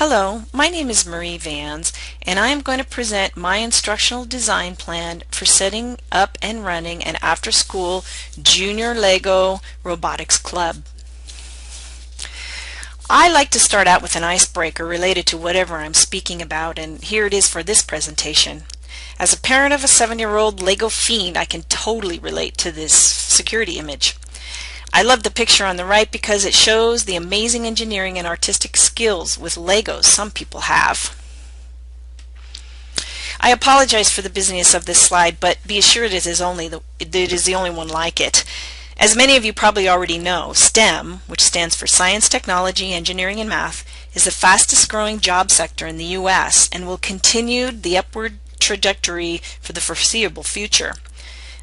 Hello, my name is Marie Vans, and I am going to present my instructional design plan for setting up and running an after-school junior LEGO robotics club. I like to start out with an icebreaker related to whatever I'm speaking about, and here it is for this presentation. As a parent of a 7-year-old LEGO fiend, I can totally relate to this security image. I love the picture on the right because it shows the amazing engineering and artistic skills with Legos some people have. I apologize for the busyness of this slide, but be assured it is the only one like it. As many of you probably already know, STEM, which stands for Science, Technology, Engineering, and Math, is the fastest growing job sector in the U.S. and will continue the upward trajectory for the foreseeable future.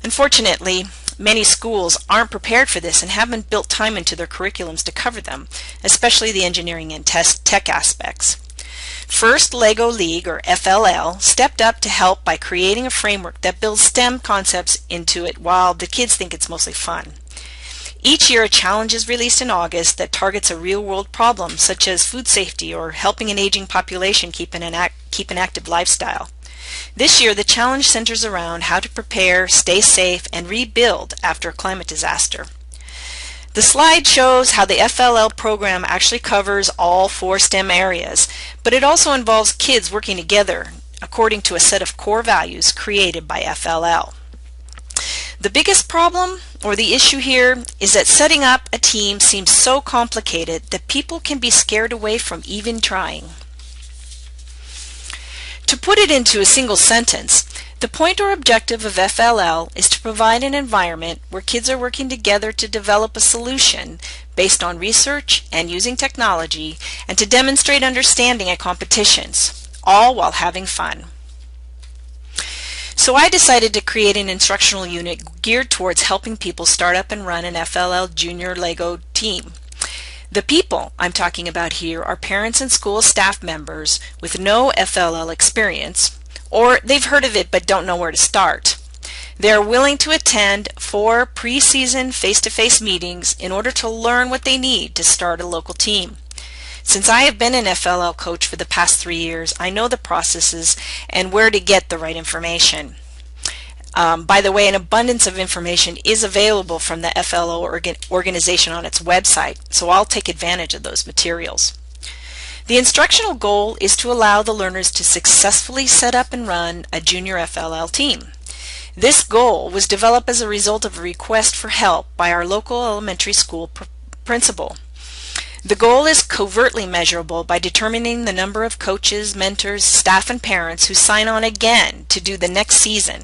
Unfortunately, many schools aren't prepared for this and haven't built time into their curriculums to cover them, especially the engineering and tech aspects. First, LEGO League, or FLL, stepped up to help by creating a framework that builds STEM concepts into it while the kids think it's mostly fun. Each year a challenge is released in August that targets a real-world problem such as food safety or helping an aging population keep an active lifestyle. This year the challenge centers around how to prepare, stay safe, and rebuild after a climate disaster. The slide shows how the FLL program actually covers all 4 STEM areas, but it also involves kids working together according to a set of core values created by FLL. The biggest problem, or the issue here, is that setting up a team seems so complicated that people can be scared away from even trying. To put it into a single sentence, the point or objective of FLL is to provide an environment where kids are working together to develop a solution based on research and using technology, and to demonstrate understanding at competitions, all while having fun. So I decided to create an instructional unit geared towards helping people start up and run an FLL Junior LEGO team. The people I'm talking about here are parents and school staff members with no FLL experience, or they've heard of it but don't know where to start. They are willing to attend 4 pre-season face-to-face meetings in order to learn what they need to start a local team. Since I have been an FLL coach for the past 3 years, I know the processes and where to get the right information. By the way, an abundance of information is available from the FLL organization on its website, so I'll take advantage of those materials. The instructional goal is to allow the learners to successfully set up and run a junior FLL team. This goal was developed as a result of a request for help by our local elementary school principal. The goal is covertly measurable by determining the number of coaches, mentors, staff, and parents who sign on again to do the next season,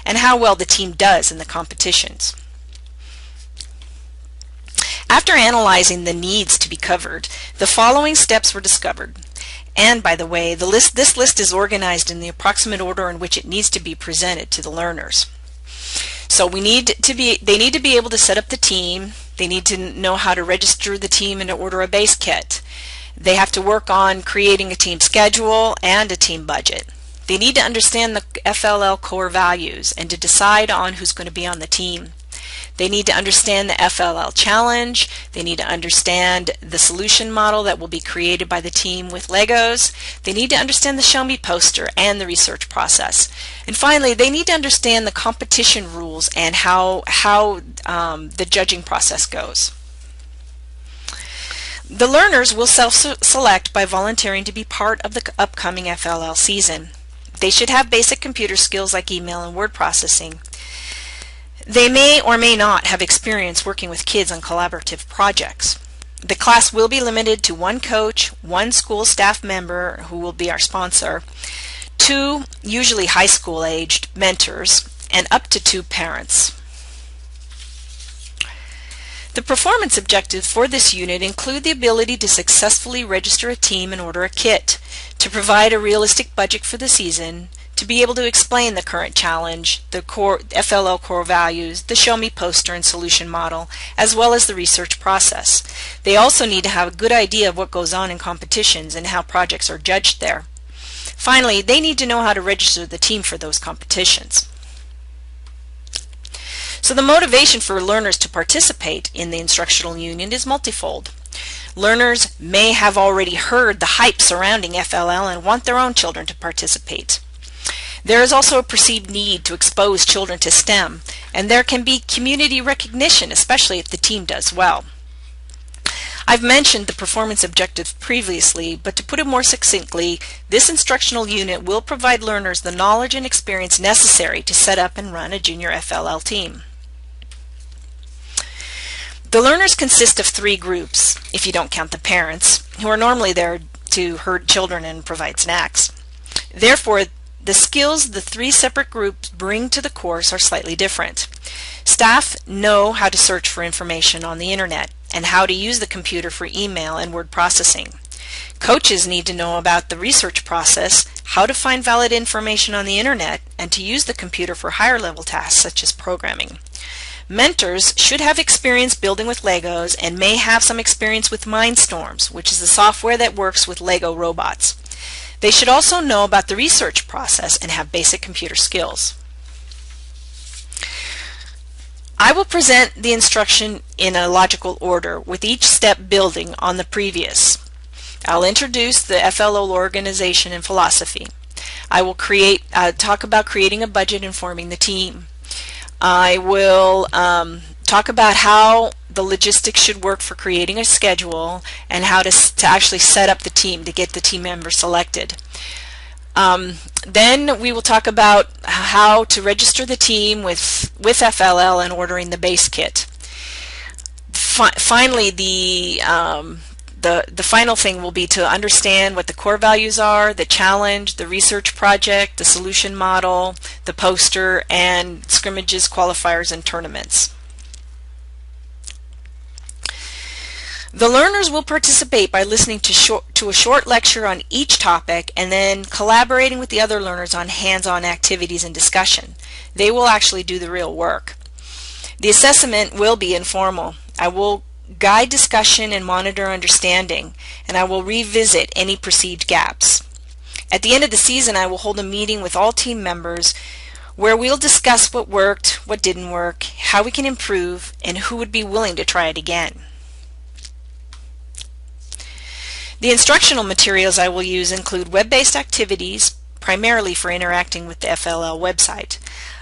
and how well the team does in the competitions. After analyzing the needs to be covered, the following steps were discovered. And by the way, this list is organized in the approximate order in which it needs to be presented to the learners. So they need to be able to set up the team. They need to know how to register the team and to order a base kit. They have to work on creating a team schedule and a team budget. They need to understand the FLL core values and to decide on who's going to be on the team. They need to understand the FLL challenge. They need to understand the solution model that will be created by the team with Legos. They need to understand the Show Me poster and the research process. And finally, they need to understand the competition rules and how the judging process goes. The learners will self-select by volunteering to be part of the upcoming FLL season. They should have basic computer skills like email and word processing. They may or may not have experience working with kids on collaborative projects. The class will be limited to 1 coach, 1 school staff member who will be our sponsor, 2 usually high school aged mentors, and up to 2 parents. The performance objectives for this unit include the ability to successfully register a team and order a kit, to provide a realistic budget for the season, to be able to explain the current challenge, the core FLL core values, the Show Me poster and solution model, as well as the research process. They also need to have a good idea of what goes on in competitions and how projects are judged there. Finally, they need to know how to register the team for those competitions. So the motivation for learners to participate in the instructional unit is multifold. Learners may have already heard the hype surrounding FLL and want their own children to participate. There is also a perceived need to expose children to STEM, and there can be community recognition, especially if the team does well. I've mentioned the performance objectives previously, but to put it more succinctly, this instructional unit will provide learners the knowledge and experience necessary to set up and run a junior FLL team. The learners consist of 3 groups, if you don't count the parents, who are normally there to herd children and provide snacks. Therefore, the skills the 3 separate groups bring to the course are slightly different. Staff know how to search for information on the internet and how to use the computer for email and word processing. Coaches need to know about the research process, how to find valid information on the internet, and to use the computer for higher level tasks such as programming. Mentors should have experience building with Legos and may have some experience with Mindstorms, which is the software that works with Lego robots. They should also know about the research process and have basic computer skills. I will present the instruction in a logical order, with each step building on the previous. I'll introduce the FLL organization and philosophy. I will talk about creating a budget and forming the team. I will talk about how the logistics should work for creating a schedule and how to actually set up the team to get the team members selected. Then we will talk about how to register the team with FLL and ordering the base kit. Finally, the final thing will be to understand what the core values are, the challenge, the research project, the solution model, the poster, and scrimmages, qualifiers, and tournaments. The learners will participate by listening to a short lecture on each topic and then collaborating with the other learners on hands-on activities and discussion. They will actually do the real work. The assessment will be informal. I will guide discussion and monitor understanding, and I will revisit any perceived gaps. At the end of the season, I will hold a meeting with all team members where we'll discuss what worked, what didn't work, how we can improve, and who would be willing to try it again. The instructional materials I will use include web-based activities, primarily for interacting with the FLL website.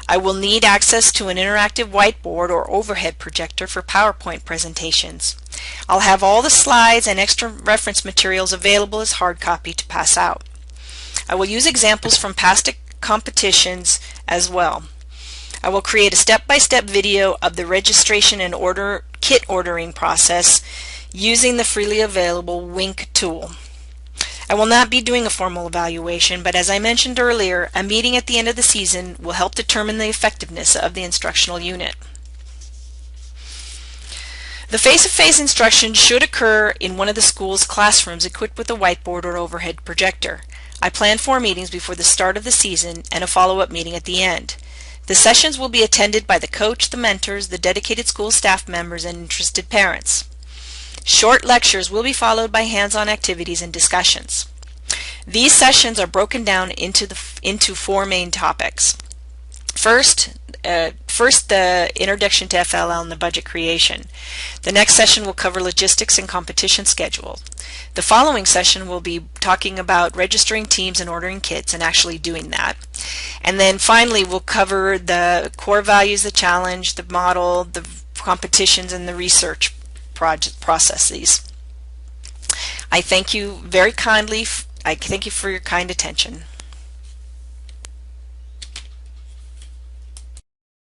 I will need access to an interactive whiteboard or overhead projector for PowerPoint presentations. I'll have all the slides and extra reference materials available as hard copy to pass out. I will use examples from past competitions as well. I will create a step-by-step video of the registration and kit ordering process using the freely available Wink tool. I will not be doing a formal evaluation, but as I mentioned earlier, a meeting at the end of the season will help determine the effectiveness of the instructional unit. The face-to-face instruction should occur in one of the school's classrooms equipped with a whiteboard or overhead projector. I plan 4 meetings before the start of the season and a follow-up meeting at the end. The sessions will be attended by the coach, the mentors, the dedicated school staff members, and interested parents. Short lectures will be followed by hands-on activities and discussions. These sessions are broken down into 4 main topics. First, the introduction to FLL and the budget creation. The next session will cover logistics and competition schedule. The following session will be talking about registering teams and ordering kits and actually doing that. And then finally we'll cover the core values, the challenge, the model, the competitions, and the research processes. I thank you very kindly. I thank you for your kind attention.